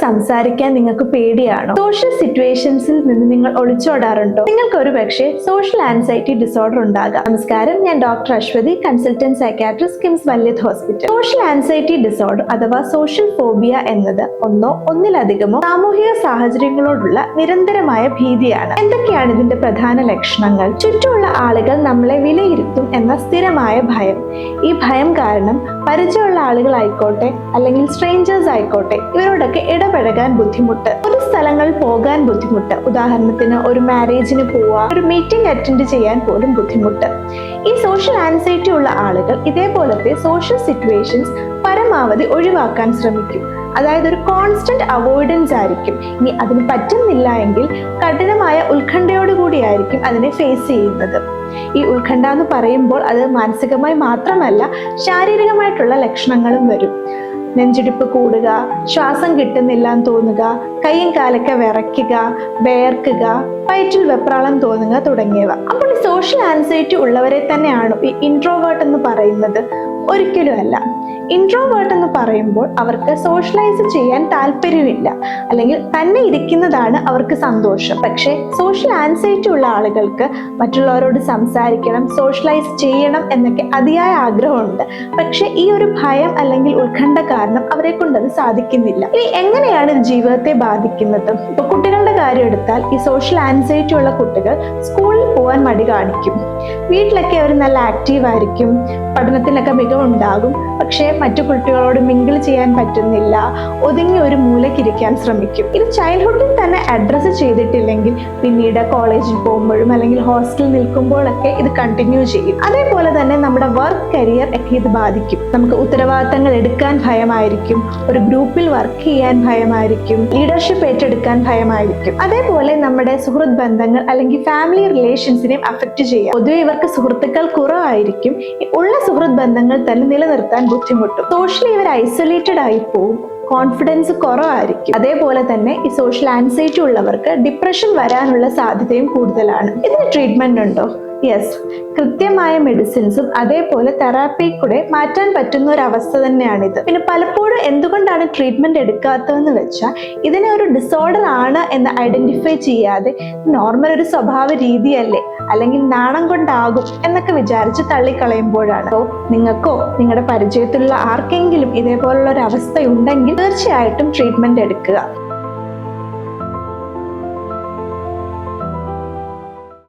സംസാരിക്കാൻ നിങ്ങൾക്ക് പേടിയാണോ? സോഷ്യൽ സിറ്റുവേഷൻസിൽ നിന്ന് നിങ്ങൾ ഒളിച്ചോടാറുണ്ടോ? നിങ്ങൾക്ക് ഒരു പക്ഷേ സോഷ്യൽ ആൻസൈറ്റി ഡിസോർഡർ ഉണ്ടാകാം. നമസ്കാരം, ഞാൻ doctor Aswathy, consultant psychiatrist, KIMS Valiyath hospital. Social anxiety disorder അഥവാ സോഷ്യൽ ഫോബിയ എന്നത് ഒന്നോ ഒന്നിലധികമോ സാമൂഹിക സാഹചര്യങ്ങളോടുള്ള നിരന്തരമായ ഭീതിയാണ്. എന്തൊക്കെയാണ് ഇതിന്റെ പ്രധാന ലക്ഷണങ്ങൾ? ചുറ്റുമുള്ള ആളുകൾ നമ്മളെ വിലയിരുത്തും എന്ന സ്ഥിരമായ ഭയം. ഈ ഭയം കാരണം പരിചയമുള്ള ആളുകളായിക്കോട്ടെ അല്ലെങ്കിൽ സ്ട്രേഞ്ചേഴ്സ് ആയിക്കോട്ടെ, ഇവരോടൊക്കെ ഇടപഴകാൻ ബുദ്ധിമുട്ട്, ഒരു സ്ഥലങ്ങളിൽ പോകാൻ ബുദ്ധിമുട്ട്, ഉദാഹരണത്തിന് ഒരു മാരേജിന് പോവുക, ഒരു മീറ്റിംഗ് അറ്റൻഡ് ചെയ്യാൻ പോലും ബുദ്ധിമുട്ട്. ഈ സോഷ്യൽ ആൻസൈറ്റി ഉള്ള ആളുകൾ ഇതേപോലത്തെ സോഷ്യൽ സിറ്റുവേഷൻസ് പരമാവധി ഒഴിവാക്കാൻ ശ്രമിക്കും. അതായത് ഒരു കോൺസ്റ്റന്റ് അവോയ്ഡൻസ് ആയിരിക്കും. ഇനി അതിന് പറ്റുന്നില്ല എങ്കിൽ കഠിനമായ ഉത്കണ്ഠയോടുകൂടിയായിരിക്കും അതിനെ ഫേസ് ചെയ്യുന്നത്. ഈ ഉത്കണ്ഠ എന്ന് പറയുമ്പോൾ അത് മാനസികമായി മാത്രമല്ല ശാരീരികമായിട്ടുള്ള ലക്ഷണങ്ങളും വരും. നെഞ്ചിടിപ്പ് കൂടുക, ശ്വാസം കിട്ടുന്നില്ല എന്ന് തോന്നുക, കൈയും കാലൊക്കെ വിറയ്ക്കുക, വേർക്കുക, വയറ്റിൽ വെപ്രാളം തോന്നുക തുടങ്ങിയവ. അപ്പോൾ ഈ സോഷ്യൽ ആൻസൈറ്റി ഉള്ളവരെ തന്നെയാണോ ഈ ഇൻട്രോവേർട്ട് എന്ന് പറയുന്നത്? ഒരിക്കലും അല്ല. ഇൻട്രോവേർട്ട് എന്ന് പറയുമ്പോൾ അവർക്ക് സോഷ്യലൈസ് ചെയ്യാൻ താല്പര്യമില്ല, അല്ലെങ്കിൽ തന്നെ ഇരിക്കുന്നതാണ് അവർക്ക് സന്തോഷം. പക്ഷേ സോഷ്യൽ ആൻസൈറ്റി ഉള്ള ആളുകൾക്ക് മറ്റുള്ളവരോട് സംസാരിക്കണം, സോഷ്യലൈസ് ചെയ്യണം എന്നൊക്കെ അതിയായ ആഗ്രഹമുണ്ട്. പക്ഷെ ഈ ഒരു ഭയം അല്ലെങ്കിൽ ഉത്കണ്ഠ കാരണം അവരെ കൊണ്ട് അത് സാധിക്കുന്നില്ല. ഇനി എങ്ങനെയാണ് ഇത് ജീവിതത്തെ ബാധിക്കുന്നത്? ഇപ്പൊ കുട്ടികളുടെ കാര്യം എടുത്താൽ, ഈ സോഷ്യൽ ആൻസൈറ്റി ഉള്ള കുട്ടികൾ സ്കൂളിൽ പോകാൻ മടി കാണിക്കും. വീട്ടിലൊക്കെ അവർ നല്ല ആക്റ്റീവ് ആയിരിക്കും, പഠനത്തിനൊക്കെ മികവുണ്ടാകും. പക്ഷേ മറ്റു കുട്ടികളോട് മിങ്കിൾ ചെയ്യാൻ പറ്റുന്നില്ല, ഒതുങ്ങി ഒരു മൂലക്കിരിക്കാൻ ശ്രമിക്കും. ഇത് ചൈൽഡ്ഹുഡിൽ തന്നെ അഡ്രസ്സ് ചെയ്തിട്ടില്ലെങ്കിൽ പിന്നീട് കോളേജിൽ പോകുമ്പോഴും അല്ലെങ്കിൽ ഹോസ്റ്റലിൽ നിൽക്കുമ്പോഴൊക്കെ ഇത് കണ്ടിന്യൂ ചെയ്യും. അതേപോലെ തന്നെ നമ്മുടെ വർക്ക് കരിയർ ഒക്കെ ഇത് ബാധിക്കും. നമുക്ക് ഉത്തരവാദിത്തങ്ങൾ എടുക്കാൻ ഭയമായിരിക്കും, ഒരു ഗ്രൂപ്പിൽ വർക്ക് ചെയ്യാൻ ഭയമായിരിക്കും, ലീഡർഷിപ്പ് ഏറ്റെടുക്കാൻ ഭയമായിരിക്കും. അതേപോലെ നമ്മുടെ സുഹൃത്ത് ബന്ധങ്ങൾ അല്ലെങ്കിൽ ഫാമിലി റിലേഷൻസിനെയും അഫക്റ്റ് ചെയ്യാം. പൊതുവെ ഇവർക്ക് സുഹൃത്തുക്കൾ കുറവായിരിക്കും, ഉള്ള സുഹൃത്ത് ബന്ധങ്ങൾ തന്നെ നിലനിർത്താൻ ബുദ്ധിമുട്ടും. സോഷ്യലി ഇവർ ഐസൊലേറ്റഡ് ആയി പോവും, കോൺഫിഡൻസ് കുറവായിരിക്കും. അതേപോലെ തന്നെ ഈ സോഷ്യൽ ആൻസൈറ്റി ഉള്ളവർക്ക് ഡിപ്രഷൻ വരാനുള്ള സാധ്യതയും കൂടുതലാണ്. ഇതിന് ട്രീറ്റ്മെന്റ് ഉണ്ടോ? യെസ്, കൃത്യമായ മെഡിസിൻസും അതേപോലെ തെറാപ്പി കൂടെ മാറ്റാൻ പറ്റുന്ന ഒരു അവസ്ഥ തന്നെയാണിത്. പിന്നെ പലപ്പോഴും എന്തുകൊണ്ടാണ് ട്രീറ്റ്മെന്റ് എടുക്കാത്തതെന്ന് വെച്ചാൽ, ഇതിനെ ഒരു ഡിസോർഡർ ആണ് എന്ന് ഐഡന്റിഫൈ ചെയ്യാതെ നോർമൽ ഒരു സ്വഭാവ രീതിയല്ലേ, അല്ലെങ്കിൽ നാണം കൊണ്ടാകും എന്നൊക്കെ വിചാരിച്ച് തള്ളിക്കളയുമ്പോഴാണ്. സോ നിങ്ങൾക്കോ നിങ്ങളുടെ പരിചയത്തിലുള്ള ആർക്കെങ്കിലും ഇതേപോലുള്ള ഒരു അവസ്ഥ ഉണ്ടെങ്കിൽ തീർച്ചയായിട്ടും ട്രീറ്റ്മെന്റ് എടുക്കുക.